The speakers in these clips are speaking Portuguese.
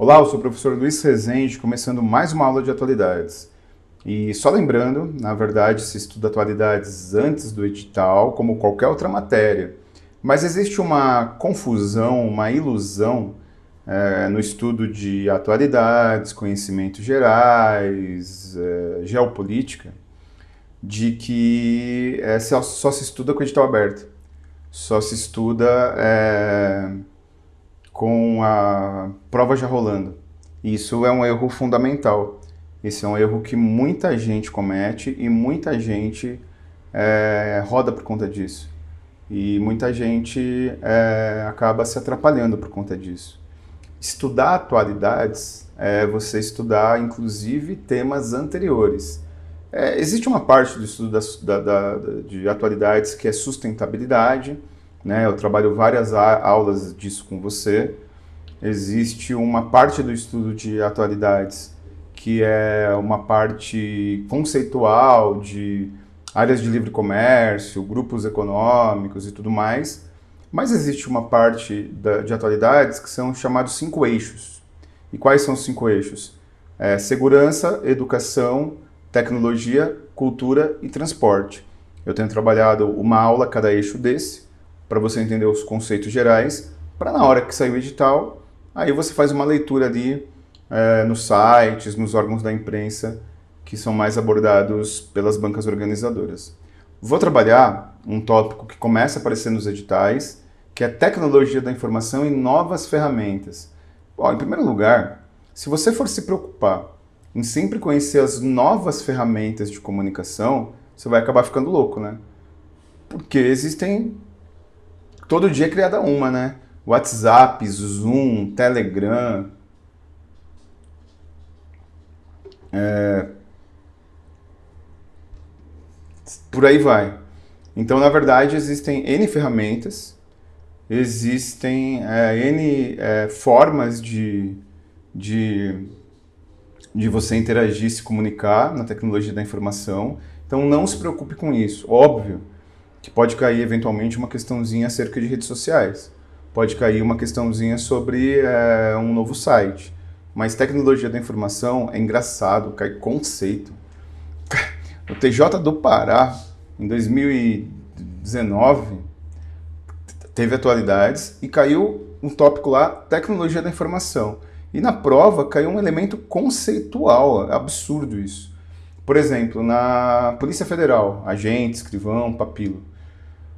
Olá, eu sou o professor Luiz Rezende, começando mais uma aula de atualidades. E só lembrando, na verdade, se estuda atualidades antes do edital, como qualquer outra matéria. Mas existe uma confusão, uma ilusão no estudo de atualidades, conhecimentos gerais, geopolítica, de que só se estuda com edital aberto. Só se estuda com a prova já rolando. Isso é um erro fundamental. Esse é um erro que muita gente comete e muita gente roda por conta disso. E muita gente acaba se atrapalhando por conta disso. Estudar atualidades é você estudar, inclusive, temas anteriores. Existe uma parte do estudo de atualidades que é sustentabilidade, né? Eu trabalho várias aulas disso com você. Existe uma parte do estudo de atualidades que é uma parte conceitual de áreas de livre comércio, grupos econômicos e tudo mais, mas existe uma parte de atualidades que são chamados 5 eixos. E quais são os 5 eixos? Segurança, educação, tecnologia, cultura e transporte. Eu tenho trabalhado uma aula a cada eixo desse, para você entender os conceitos gerais, para na hora que sair o edital, aí você faz uma leitura ali nos sites, nos órgãos da imprensa, que são mais abordados pelas bancas organizadoras. Vou trabalhar um tópico que começa a aparecer nos editais, que é tecnologia da informação e novas ferramentas. Bom, em primeiro lugar, se você for se preocupar em sempre conhecer as novas ferramentas de comunicação, você vai acabar ficando louco, né? Porque existem todo dia é criada uma, né? WhatsApp, Zoom, Telegram. Por aí vai. Então, na verdade, existem N ferramentas, existem N formas de, de você interagir, se comunicar na tecnologia da informação. Então, não se preocupe com isso. Óbvio que pode cair eventualmente uma questãozinha acerca de redes sociais. Pode cair uma questãozinha sobre um novo site. Mas tecnologia da informação é engraçado, cai conceito. O TJ do Pará, em 2019, teve atualidades e caiu um tópico lá, tecnologia da informação. E na prova caiu um elemento conceitual, absurdo isso. Por exemplo, na Polícia Federal, agente, escrivão, papilo,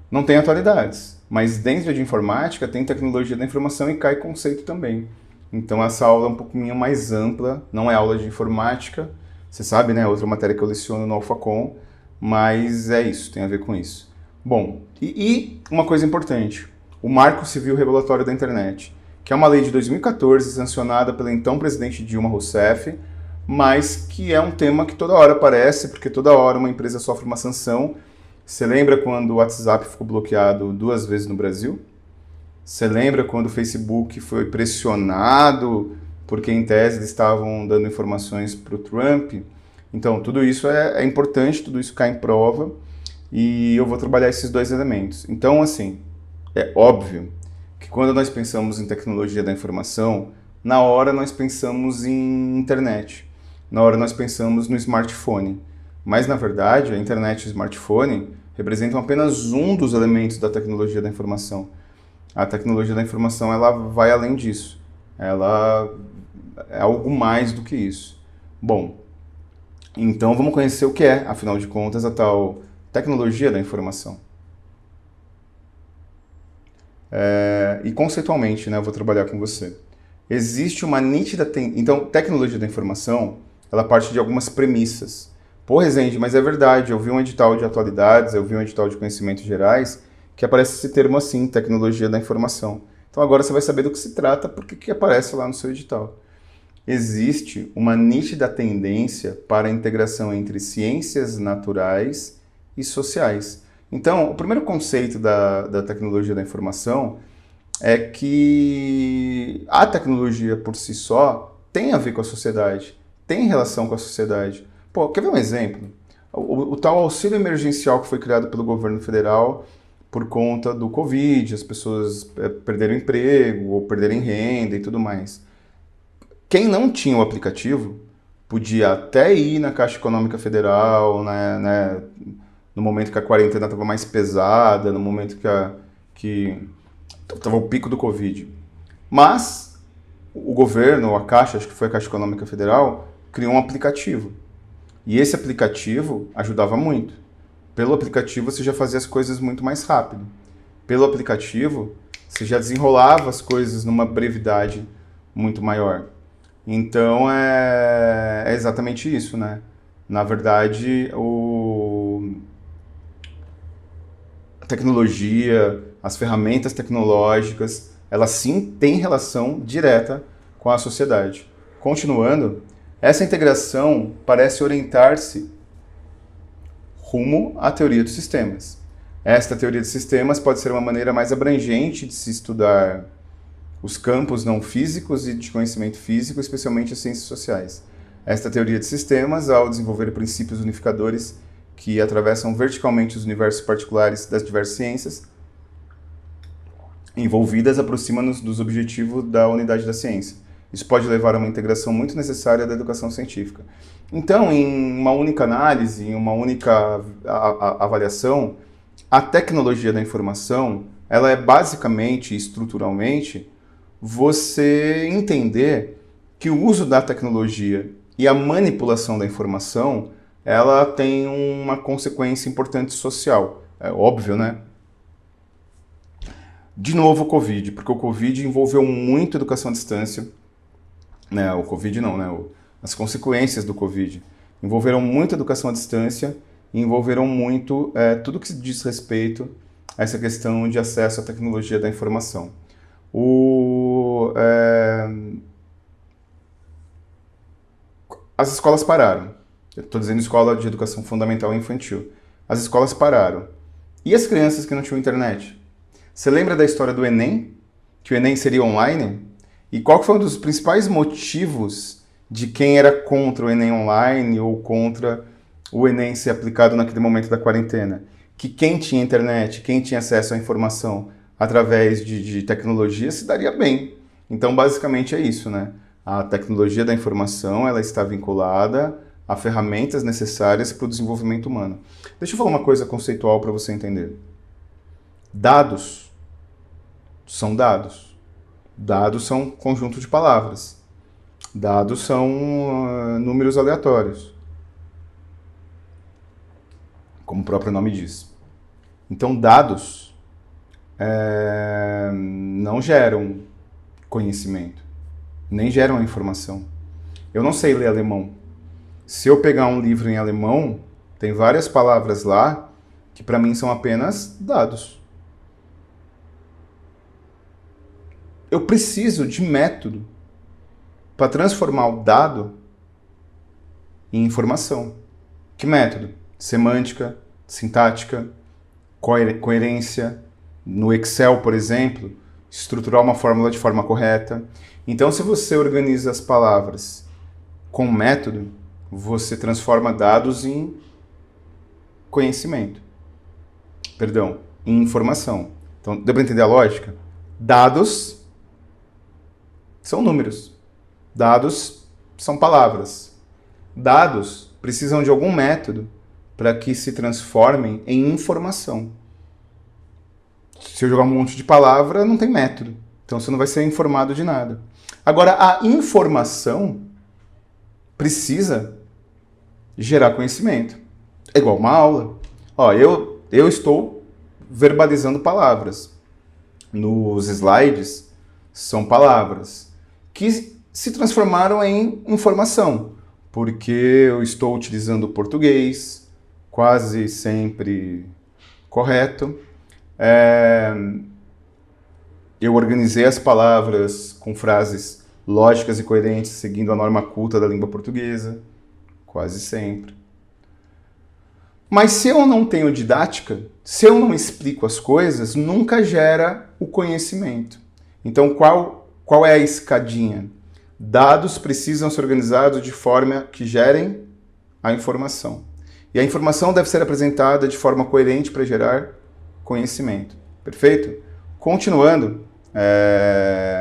não tem atualidades, mas dentro de informática tem tecnologia da informação e cai conceito também. Então essa aula é um pouquinho mais ampla, não é aula de informática, você sabe, né? Outra matéria que eu leciono no Alphacom, mas é isso, tem a ver com isso. Bom, e uma coisa importante, o Marco Civil Regulatório da Internet, que é uma lei de 2014, sancionada pela então presidente Dilma Rousseff, mas que é um tema que toda hora aparece, porque toda hora uma empresa sofre uma sanção. Você lembra quando o WhatsApp ficou bloqueado 2 vezes no Brasil? Você lembra quando o Facebook foi pressionado porque, em tese, eles estavam dando informações para o Trump? Então, tudo isso é importante, tudo isso cai em prova e eu vou trabalhar esses 2 elementos. Então, assim, é óbvio que quando nós pensamos em tecnologia da informação, na hora nós pensamos em internet, na hora nós pensamos no smartphone. Mas, na verdade, a internet e o smartphone representam apenas um dos elementos da tecnologia da informação. A tecnologia da informação ela vai além disso. Ela é algo mais do que isso. Bom, então vamos conhecer o que é, afinal de contas, a tal tecnologia da informação. E conceitualmente, né, eu vou trabalhar com você. Existe uma nítida... Então, tecnologia da informação, ela parte de algumas premissas. Pô, Rezende, mas é verdade, eu vi um edital de atualidades, eu vi um edital de conhecimentos gerais, que aparece esse termo assim, tecnologia da informação. Então agora você vai saber do que se trata, porque que aparece lá no seu edital. Existe uma nítida tendência para a integração entre ciências naturais e sociais. Então, o primeiro conceito da tecnologia da informação é que a tecnologia por si só tem a ver com a sociedade, tem relação com a sociedade. Pô, quer ver um exemplo? O tal auxílio emergencial que foi criado pelo governo federal por conta do Covid, as pessoas perderam emprego ou perderem renda e tudo mais. Quem não tinha o aplicativo podia até ir na Caixa Econômica Federal, né, no momento que a quarentena estava mais pesada, no momento que estava o pico do Covid. Mas o governo, a Caixa, acho que foi a Caixa Econômica Federal, criou um aplicativo. E esse aplicativo ajudava muito. Pelo aplicativo você já fazia as coisas muito mais rápido. Pelo aplicativo você já desenrolava as coisas numa brevidade muito maior. Então é exatamente isso, né? Na verdade, a tecnologia, as ferramentas tecnológicas, elas sim têm relação direta com a sociedade. Continuando, essa integração parece orientar-se rumo à teoria dos sistemas. Esta teoria dos sistemas pode ser uma maneira mais abrangente de se estudar os campos não físicos e de conhecimento físico, especialmente as ciências sociais. Esta teoria de sistemas, ao desenvolver princípios unificadores que atravessam verticalmente os universos particulares das diversas ciências envolvidas, aproxima-nos dos objetivos da unidade da ciência. Isso pode levar a uma integração muito necessária da educação científica. Então, em uma única análise, em uma única avaliação, a tecnologia da informação, ela é basicamente, estruturalmente, você entender que o uso da tecnologia e a manipulação da informação, ela tem uma consequência importante social. É óbvio, né? De novo o Covid, porque o Covid envolveu muito educação à distância, né? O Covid não, né? As consequências do Covid envolveram muito educação à distância e envolveram muito tudo que diz respeito a essa questão de acesso à tecnologia da informação. As escolas pararam. Eu estou dizendo escola de educação fundamental e infantil. As escolas pararam. E as crianças que não tinham internet? Você lembra da história do Enem? Que o Enem seria online? E qual foi um dos principais motivos de quem era contra o Enem online ou contra o Enem ser aplicado naquele momento da quarentena? Que quem tinha internet, quem tinha acesso à informação através de tecnologia se daria bem. Então, basicamente é isso, né? A tecnologia da informação, ela está vinculada a ferramentas necessárias para o desenvolvimento humano. Deixa eu falar uma coisa conceitual para você entender. Dados são dados. Dados são um conjunto de palavras. Dados são números aleatórios, como o próprio nome diz. Então, dados não geram conhecimento, nem geram informação. Eu não sei ler alemão. Se eu pegar um livro em alemão, tem várias palavras lá que para mim são apenas dados. Eu preciso de método para transformar o dado em informação. Que método? Semântica, sintática, coerência. No Excel, por exemplo, estruturar uma fórmula de forma correta. Então, se você organiza as palavras com método, você transforma dados em conhecimento. Perdão, em informação. Então, deu para entender a lógica? Dados são números. Dados são palavras. Dados precisam de algum método para que se transformem em informação. Se eu jogar um monte de palavra, não tem método. Então você não vai ser informado de nada. Agora, a informação precisa gerar conhecimento. É igual uma aula. Ó, eu estou verbalizando palavras. Nos slides são palavras que se transformaram em informação, porque eu estou utilizando o português, quase sempre correto. Eu organizei as palavras com frases lógicas e coerentes, seguindo a norma culta da língua portuguesa, quase sempre. Mas se eu não tenho didática, se eu não explico as coisas, nunca gera o conhecimento. Então, qual é a escadinha? Dados precisam ser organizados de forma que gerem a informação. E a informação deve ser apresentada de forma coerente para gerar conhecimento. Perfeito? Continuando,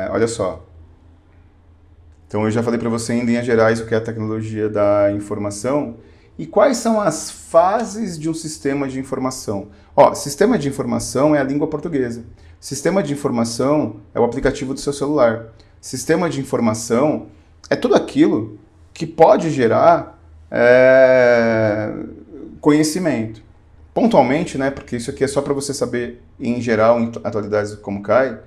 olha só. Então eu já falei para você em linhas gerais o que é a tecnologia da informação e quais são as fases de um sistema de informação. Ó, sistema de informação é a língua portuguesa. Sistema de informação é o aplicativo do seu celular. Sistema de informação é tudo aquilo que pode gerar conhecimento. Pontualmente, né, porque isso aqui é só para você saber, em geral, em atualidades como cai,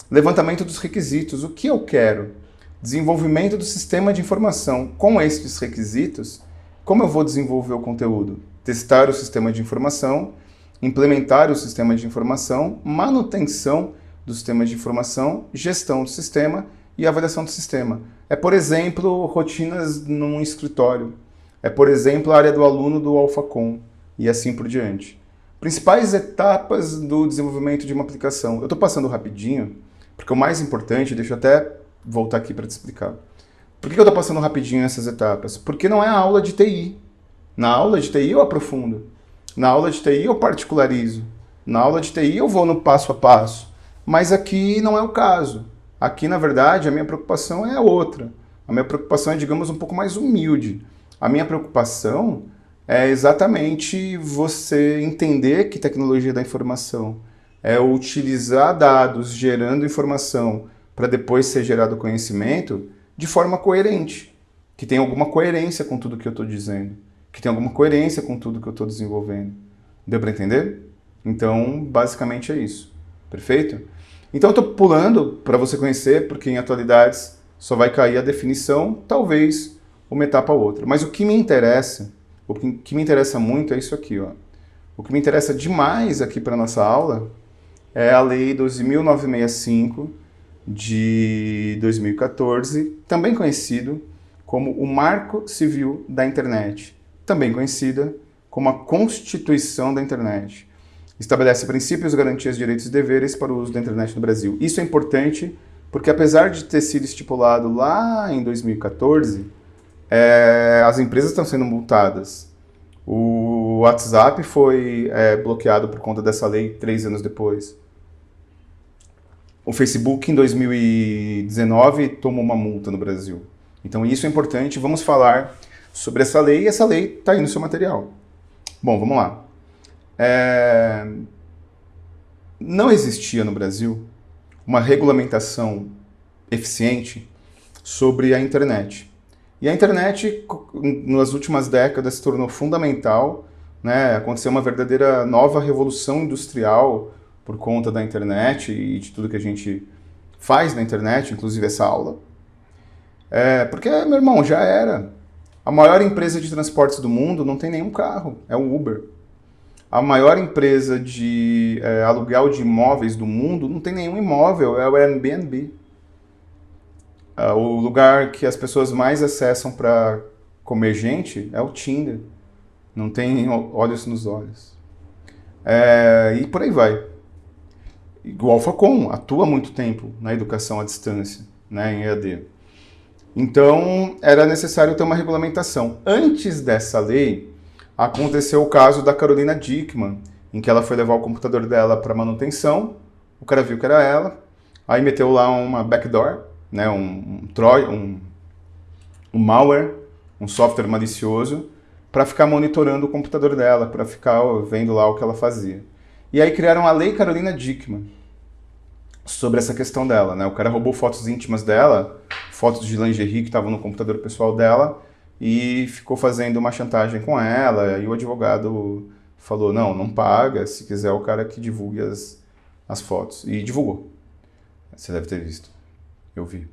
levantamento dos requisitos. O que eu quero? Desenvolvimento do sistema de informação. Com esses requisitos, como eu vou desenvolver o conteúdo? Testar o sistema de informação, implementar o sistema de informação, manutenção do sistema de informação, gestão do sistema e avaliação do sistema. É, por exemplo, rotinas num escritório. É, por exemplo, a área do aluno do AlphaCom e assim por diante. Principais etapas do desenvolvimento de uma aplicação. Eu estou passando rapidinho, porque o mais importante, deixa eu até voltar aqui para te explicar. Por que eu estou passando rapidinho essas etapas? Porque não é a aula de TI. Na aula de TI eu aprofundo. Na aula de TI eu particularizo. Na aula de TI eu vou no passo a passo. Mas aqui não é o caso. Aqui, na verdade, a minha preocupação é outra. A minha preocupação é, digamos, um pouco mais humilde. A minha preocupação é exatamente você entender que tecnologia da informação é utilizar dados gerando informação para depois ser gerado conhecimento de forma coerente, que tem alguma coerência com tudo que eu estou dizendo, que tem alguma coerência com tudo que eu estou desenvolvendo. Deu para entender? Então, basicamente é isso. Perfeito? Então, eu estou pulando para você conhecer, porque em atualidades só vai cair a definição, talvez uma etapa ou outra. Mas o que me interessa muito é isso aqui, ó. O que me interessa demais aqui para nossa aula é a Lei 12.965 de 2014, também conhecido como o Marco Civil da Internet, também conhecida como a Constituição da Internet. Estabelece princípios, garantias, direitos e deveres para o uso da internet no Brasil. Isso é importante porque, apesar de ter sido estipulado lá em 2014, as empresas estão sendo multadas. O WhatsApp foi bloqueado por conta dessa lei 3 anos depois. O Facebook, em 2019, tomou uma multa no Brasil. Então, isso é importante. Vamos falar sobre essa lei e essa lei está aí no seu material. Bom, vamos lá. Não existia no Brasil uma regulamentação eficiente sobre a internet. E a internet, nas últimas décadas, se tornou fundamental, né? Aconteceu uma verdadeira nova revolução industrial por conta da internet e de tudo que a gente faz na internet, inclusive essa aula. Porque, meu irmão, já era. A maior empresa de transportes do mundo não tem nenhum carro, é o Uber. A maior empresa de aluguel de imóveis do mundo não tem nenhum imóvel, é o Airbnb. O lugar que as pessoas mais acessam para comer gente é o Tinder. Não tem olhos nos olhos. E por aí vai. O AlphaCom atua há muito tempo na educação à distância, né, em EAD. Então, era necessário ter uma regulamentação. Antes dessa lei, aconteceu o caso da Carolina Dickmann, em que ela foi levar o computador dela para manutenção, o cara viu que era ela, aí meteu lá uma backdoor, né, um malware, um software malicioso, para ficar monitorando o computador dela, para ficar vendo lá o que ela fazia. E aí criaram a Lei Carolina Dickmann sobre essa questão dela, né? O cara roubou fotos íntimas dela, fotos de lingerie que estavam no computador pessoal dela, e ficou fazendo uma chantagem com ela, e o advogado falou, não paga, se quiser o cara que divulgue as fotos. E divulgou. Você deve ter visto. Eu vi.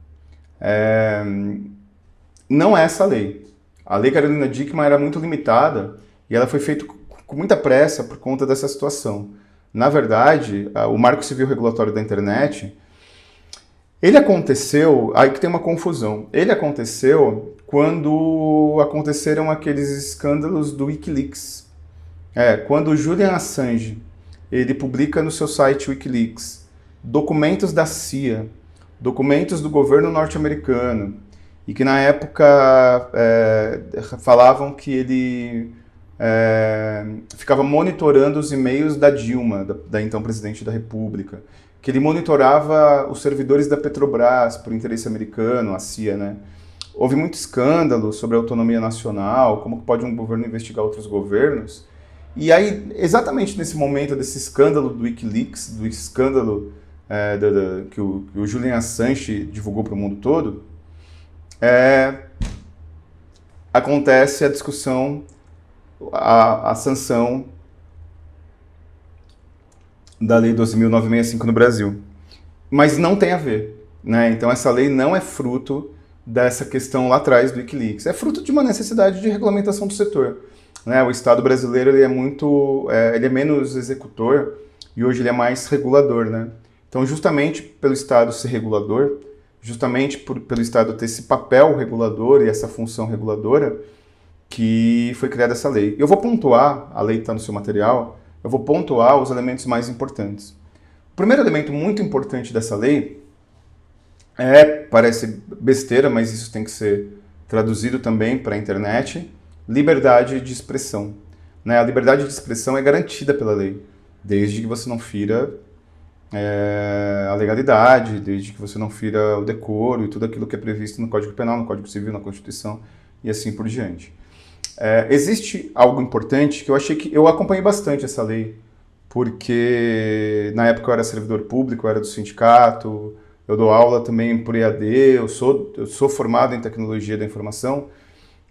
Não é essa a lei. A Lei Carolina Dickmann era muito limitada, e ela foi feita com muita pressa por conta dessa situação. Na verdade, o Marco Civil Regulatório da Internet, ele aconteceu, aí que tem uma confusão, ele aconteceu quando aconteceram aqueles escândalos do Wikileaks. Quando o Julian Assange, ele publica no seu site Wikileaks documentos da CIA, documentos do governo norte-americano, e que na época falavam que ele ficava monitorando os e-mails da Dilma, da então presidente da República, que ele monitorava os servidores da Petrobras por interesse americano, a CIA, né? Houve muito escândalo sobre a autonomia nacional, como pode um governo investigar outros governos. E aí, exatamente nesse momento desse escândalo do Wikileaks, do escândalo que o Julian Assange divulgou para o mundo todo, acontece a discussão, a sanção da Lei 12.965 no Brasil. Mas não tem a ver, né? Então essa lei não é fruto dessa questão lá atrás do Wikileaks. É fruto de uma necessidade de regulamentação do setor. Né? O Estado brasileiro ele é menos executor e hoje ele é mais regulador. Né? Então justamente pelo Estado ser regulador, justamente pelo Estado ter esse papel regulador e essa função reguladora, que foi criada essa lei. Eu vou pontuar, a lei está no seu material, eu vou pontuar os elementos mais importantes. O primeiro elemento muito importante dessa lei parece besteira, mas isso tem que ser traduzido também para a internet, liberdade de expressão. Né? A liberdade de expressão é garantida pela lei, desde que você não fira a legalidade, desde que você não fira o decoro e tudo aquilo que é previsto no Código Penal, no Código Civil, na Constituição e assim por diante. Existe algo importante que eu achei que eu acompanhei bastante essa lei, porque na época eu era servidor público, eu era do sindicato, eu dou aula também por EAD, eu sou formado em tecnologia da informação,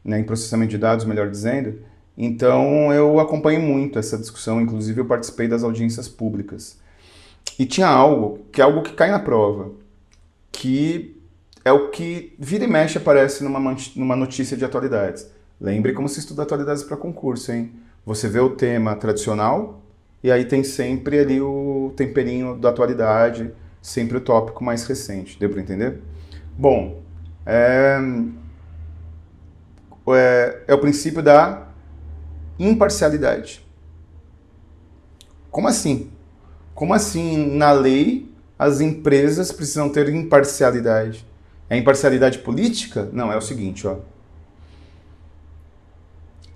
né, em processamento de dados, melhor dizendo, então eu acompanhei muito essa discussão, inclusive eu participei das audiências públicas. E tinha algo que cai na prova, que é o que vira e mexe aparece numa notícia de atualidades. Lembre como se estuda atualidades para concurso, hein? Você vê o tema tradicional e aí tem sempre ali o temperinho da atualidade, sempre o tópico mais recente. Deu para entender? Bom, é o princípio da imparcialidade. Como assim? Como assim, na lei, as empresas precisam ter imparcialidade? É imparcialidade política? Não, é o seguinte, ó.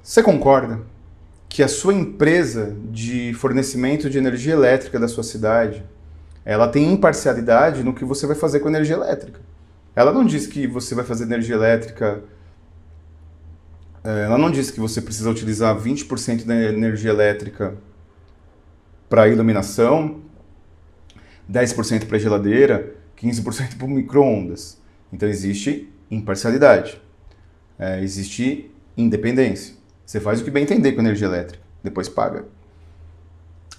Você concorda que a sua empresa de fornecimento de energia elétrica da sua cidade, ela tem imparcialidade no que você vai fazer com a energia elétrica? Ela não diz que você vai fazer energia elétrica... Ela não diz que você precisa utilizar 20% da energia elétrica para iluminação, 10% para geladeira, 15% para micro-ondas. Então existe imparcialidade, existe independência. Você faz o que bem entender com energia elétrica, depois paga.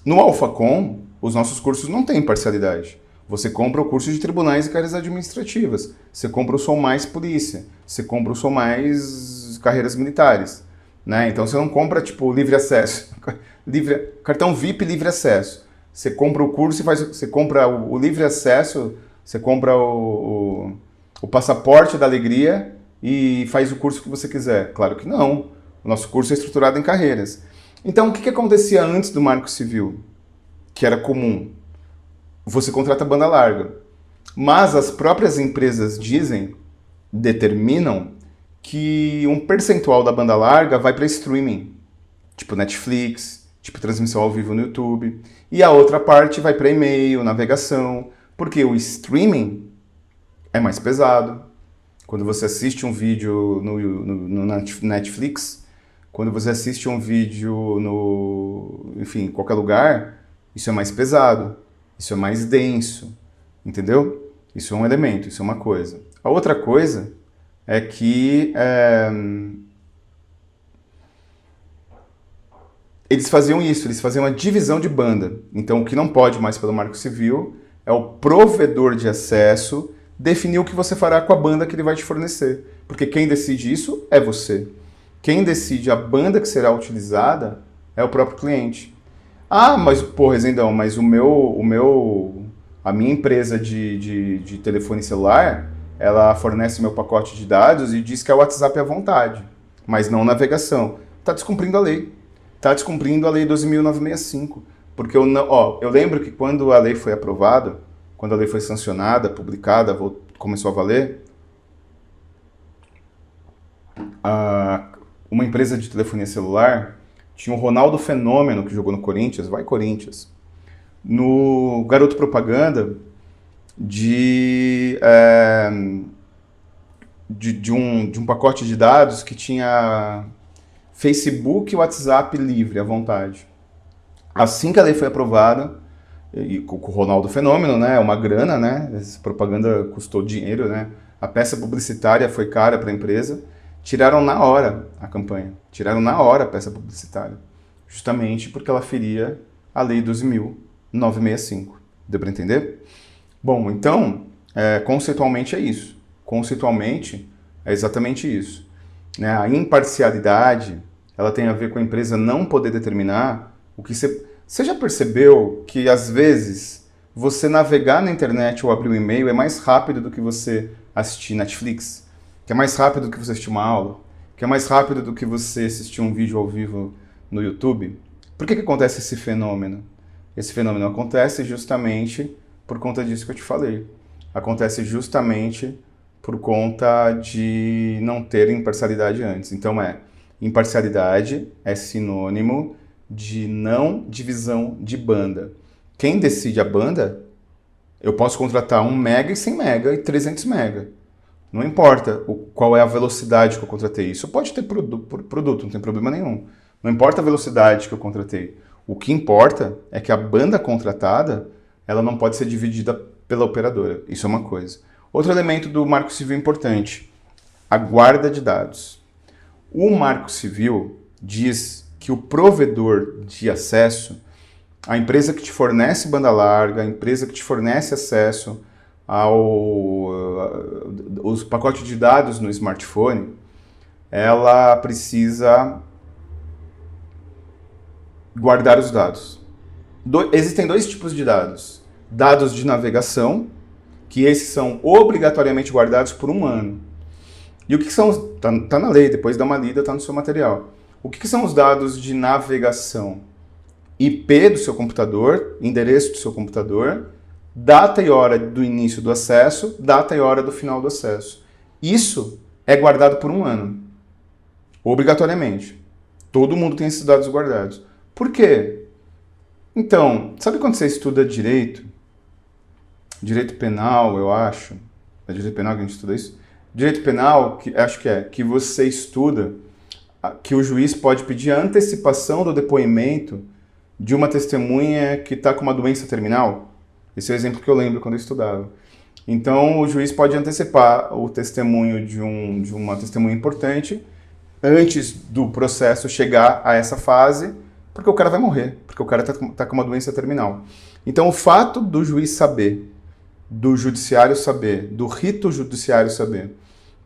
No Alphacom, os nossos cursos não têm imparcialidade. Você compra o curso de tribunais e carreiras administrativas, você compra o Sou Mais Polícia, você compra o Sou Mais Carreiras Militares. Né? Então você não compra tipo livre acesso, cartão VIP livre acesso. Você compra o curso e você compra o livre acesso, você compra o passaporte da alegria e faz o curso que você quiser. Claro que não. O nosso curso é estruturado em carreiras. Então o que acontecia antes do Marco Civil? Que era comum. Você contrata banda larga. Mas as próprias empresas determinam que um percentual da banda larga vai para streaming, tipo Netflix, tipo transmissão ao vivo no YouTube, e a outra parte vai para e-mail, navegação, porque o streaming é mais pesado. Quando você assiste um vídeo no Netflix, quando você assiste um vídeo em qualquer lugar, isso é mais pesado, isso é mais denso, entendeu? Isso é um elemento, isso é uma coisa. A outra coisa é que eles faziam isso, eles faziam uma divisão de banda. Então, o que não pode mais pelo Marco Civil é o provedor de acesso definir o que você fará com a banda que ele vai te fornecer. Porque quem decide isso é você. Quem decide a banda que será utilizada é o próprio cliente. Ah, mas, pô, Rezendão, mas a minha empresa de telefone celular, ela fornece meu pacote de dados e diz que é o WhatsApp à vontade, mas não navegação. Está descumprindo a lei. Está descumprindo a Lei 12.965. Porque eu lembro que quando a lei foi aprovada, quando a lei foi sancionada, publicada, começou a valer, uma empresa de telefonia celular Tinha o Ronaldo Fenômeno, que jogou no Corinthians, vai Corinthians, no garoto propaganda de um pacote de dados que tinha Facebook e WhatsApp livre à vontade. Assim que a lei foi aprovada, e com o Ronaldo Fenômeno, né, uma grana, né, essa propaganda custou dinheiro, né, a peça publicitária foi cara para a empresa, tiraram na hora a campanha, tiraram na hora a peça publicitária, justamente porque ela feria a Lei 12.965. Deu para entender? Bom, então, conceitualmente é isso. Conceitualmente é exatamente isso. Né? A imparcialidade, ela tem a ver com a empresa não poder determinar o que você... Você já percebeu que, às vezes, você navegar na internet ou abrir um e-mail é mais rápido do que você assistir Netflix? Que é mais rápido do que você assistir uma aula? Que é mais rápido do que você assistir um vídeo ao vivo no YouTube? Por que acontece esse fenômeno? Esse fenômeno acontece justamente por conta disso que eu te falei. Acontece justamente por conta de não ter imparcialidade antes. Então, imparcialidade é sinônimo de não divisão de banda. Quem decide a banda, eu posso contratar 1 mega e 100 mega e 300 mega. Não importa qual é a velocidade que eu contratei. Isso pode ter produto, não tem problema nenhum. Não importa a velocidade que eu contratei. O que importa é que a banda contratada, ela não pode ser dividida pela operadora. Isso é uma coisa. Outro elemento do Marco Civil importante, a guarda de dados. O Marco Civil diz que o provedor de acesso, a empresa que te fornece banda larga, a empresa que te fornece acesso aos pacotes de dados no smartphone, ela precisa guardar os dados. Existem 2 tipos de dados. Dados de navegação, que esses são obrigatoriamente guardados por 1 ano. E o que são? Tá na lei, depois dá uma lida, tá no seu material. O que são os dados de navegação? IP do seu computador, endereço do seu computador, data e hora do início do acesso, data e hora do final do acesso. Isso é guardado por 1 ano, obrigatoriamente. Todo mundo tem esses dados guardados. Por quê? Então, sabe quando você estuda direito penal, eu acho, é direito penal que a gente estuda isso? Direito penal, que você estuda que o juiz pode pedir a antecipação do depoimento de uma testemunha que está com uma doença terminal. Esse é o exemplo que eu lembro quando eu estudava. Então, o juiz pode antecipar o testemunho de uma testemunha importante antes do processo chegar a essa fase, porque o cara vai morrer, porque o cara está com uma doença terminal. Então, o fato do juiz saber, do judiciário saber, do rito judiciário saber,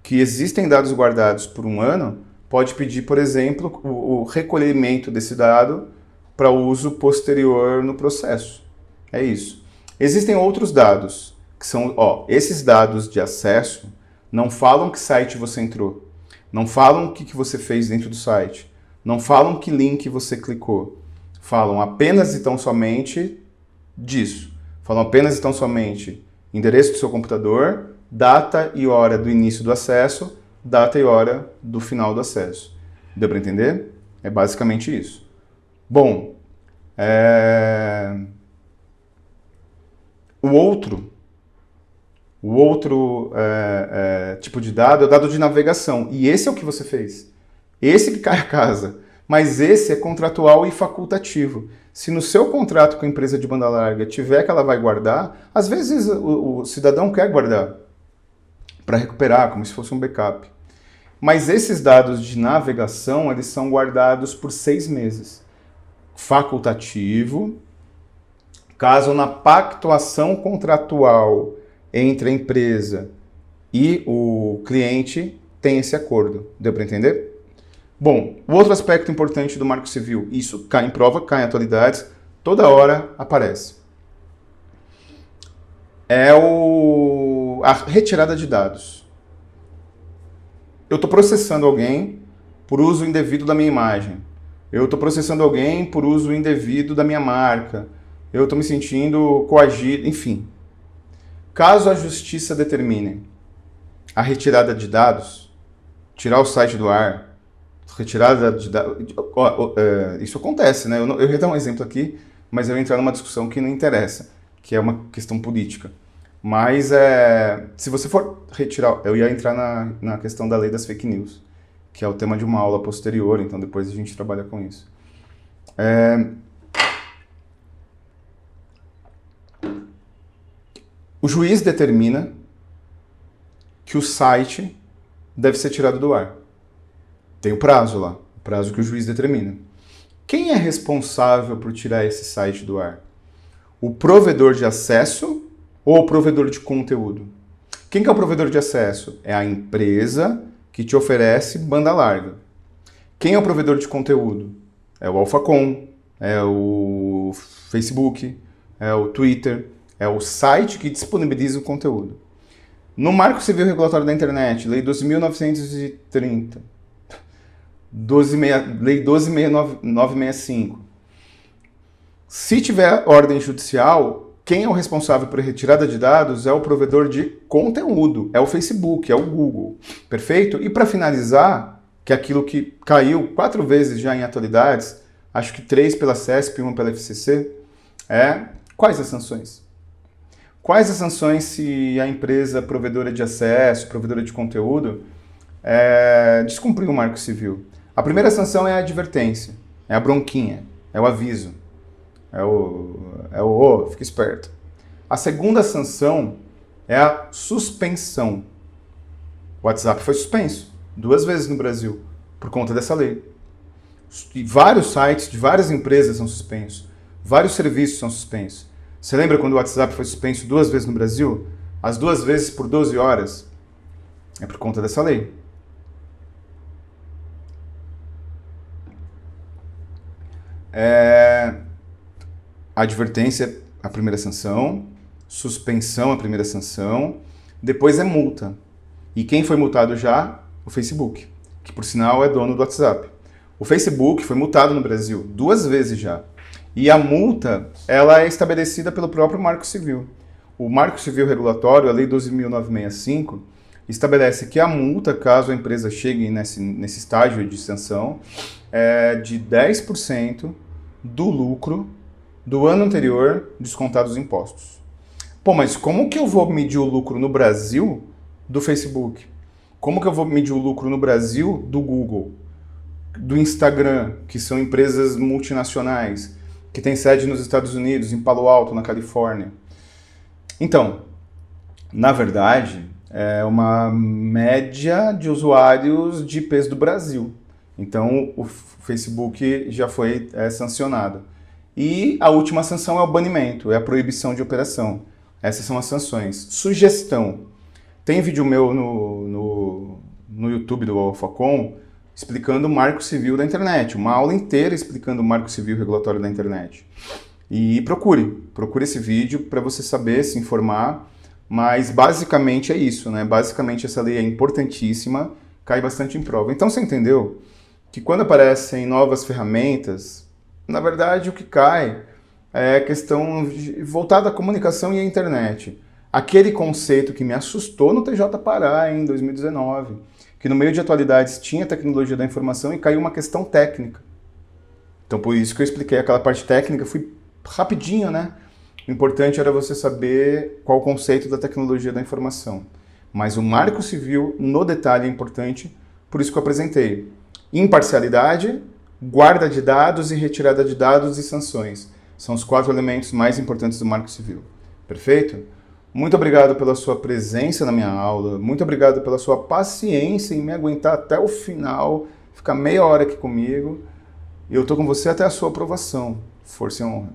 que existem dados guardados por 1 ano, pode pedir, por exemplo, o recolhimento desse dado para uso posterior no processo. É isso. Existem outros dados, que são, esses dados de acesso não falam que site você entrou, não falam o que você fez dentro do site, não falam que link você clicou, falam apenas e tão somente disso. Falam apenas e tão somente endereço do seu computador, data e hora do início do acesso, data e hora do final do acesso. Deu para entender? É basicamente isso. Bom, o outro tipo de dado é o dado de navegação. E esse é o que você fez. Esse que cai a casa. Mas esse é contratual e facultativo. Se no seu contrato com a empresa de banda larga tiver que ela vai guardar, às vezes o cidadão quer guardar para recuperar, como se fosse um backup. Mas esses dados de navegação, eles são guardados por 6 meses. Facultativo, caso na pactuação contratual entre a empresa e o cliente tenha esse acordo. Deu para entender? Bom, o outro aspecto importante do Marco Civil, isso cai em prova, cai em atualidades, toda hora aparece. É a retirada de dados. Eu estou processando alguém por uso indevido da minha imagem. Eu estou processando alguém por uso indevido da minha marca. Eu estou me sentindo coagido, enfim. Caso a justiça determine a retirada de dados, tirar o site do ar, retirada de dados... Isso acontece, né? Eu ia dar um exemplo aqui, mas eu ia entrar numa discussão que não interessa, que é uma questão política. Mas se você for retirar... Eu ia entrar na questão da lei das fake news, que é o tema de uma aula posterior, então depois a gente trabalha com isso. O juiz determina que o site deve ser tirado do ar. Tem o prazo lá, o prazo que o juiz determina. Quem é responsável por tirar esse site do ar? O provedor de acesso ou o provedor de conteúdo? Quem que é o provedor de acesso? É a empresa que te oferece banda larga. Quem é o provedor de conteúdo? É o Alphacom, é o Facebook, é o Twitter, é o site que disponibiliza o conteúdo. No Marco Civil Regulatório da Internet, Lei 12.930, Lei 12.965, se tiver ordem judicial, quem é o responsável por retirada de dados é o provedor de conteúdo, é o Facebook, é o Google. Perfeito? E para finalizar, que é aquilo que caiu 4 vezes já em atualidades, acho que 3 pela CESP e 1 pela FCC, quais as sanções? Quais as sanções se a empresa provedora de acesso, provedora de conteúdo, descumpriu o Marco Civil? A primeira sanção é a advertência, é a bronquinha, é o aviso, fica esperto. A segunda sanção é a suspensão. O WhatsApp foi suspenso 2 vezes no Brasil por conta dessa lei. E vários sites de várias empresas são suspensos, vários serviços são suspensos. Você lembra quando o WhatsApp foi suspenso 2 vezes no Brasil? As 2 vezes por 12 horas. É por conta dessa lei. Advertência, a primeira sanção. Suspensão, a primeira sanção. Depois é multa. E quem foi multado já? O Facebook, que por sinal é dono do WhatsApp. O Facebook foi multado no Brasil 2 vezes já. E a multa, ela é estabelecida pelo próprio Marco Civil. O Marco Civil Regulatório, a Lei 12.965, estabelece que a multa, caso a empresa chegue nesse estágio de sanção, é de 10% do lucro do ano anterior, descontados os impostos. Pô, mas como que eu vou medir o lucro no Brasil do Facebook? Como que eu vou medir o lucro no Brasil do Google, do Instagram, que são empresas multinacionais, que tem sede nos Estados Unidos, em Palo Alto, na Califórnia? Então, na verdade, é uma média de usuários de IPs do Brasil. Então, o Facebook já foi sancionado. E a última sanção é o banimento, é a proibição de operação. Essas são as sanções. Sugestão. Tem vídeo meu no YouTube do Alphacom explicando o Marco Civil da Internet, uma aula inteira explicando o Marco Civil Regulatório da Internet. E procure esse vídeo para você saber, se informar, mas basicamente é isso, né? Basicamente essa lei é importantíssima, cai bastante em prova. Então você entendeu que quando aparecem novas ferramentas, na verdade o que cai é questão voltada à comunicação e à internet. Aquele conceito que me assustou no TJ Pará em 2019, que no meio de atualidades tinha tecnologia da informação e caiu uma questão técnica. Então por isso que eu expliquei aquela parte técnica, fui rapidinho, né? O importante era você saber qual o conceito da tecnologia da informação. Mas o Marco Civil, no detalhe, é importante, por isso que eu apresentei. Imparcialidade, guarda de dados e retirada de dados e sanções. São os 4 elementos mais importantes do Marco Civil. Perfeito? Muito obrigado pela sua presença na minha aula, muito obrigado pela sua paciência em me aguentar até o final, ficar meia hora aqui comigo. E eu estou com você até a sua aprovação. Força e honra.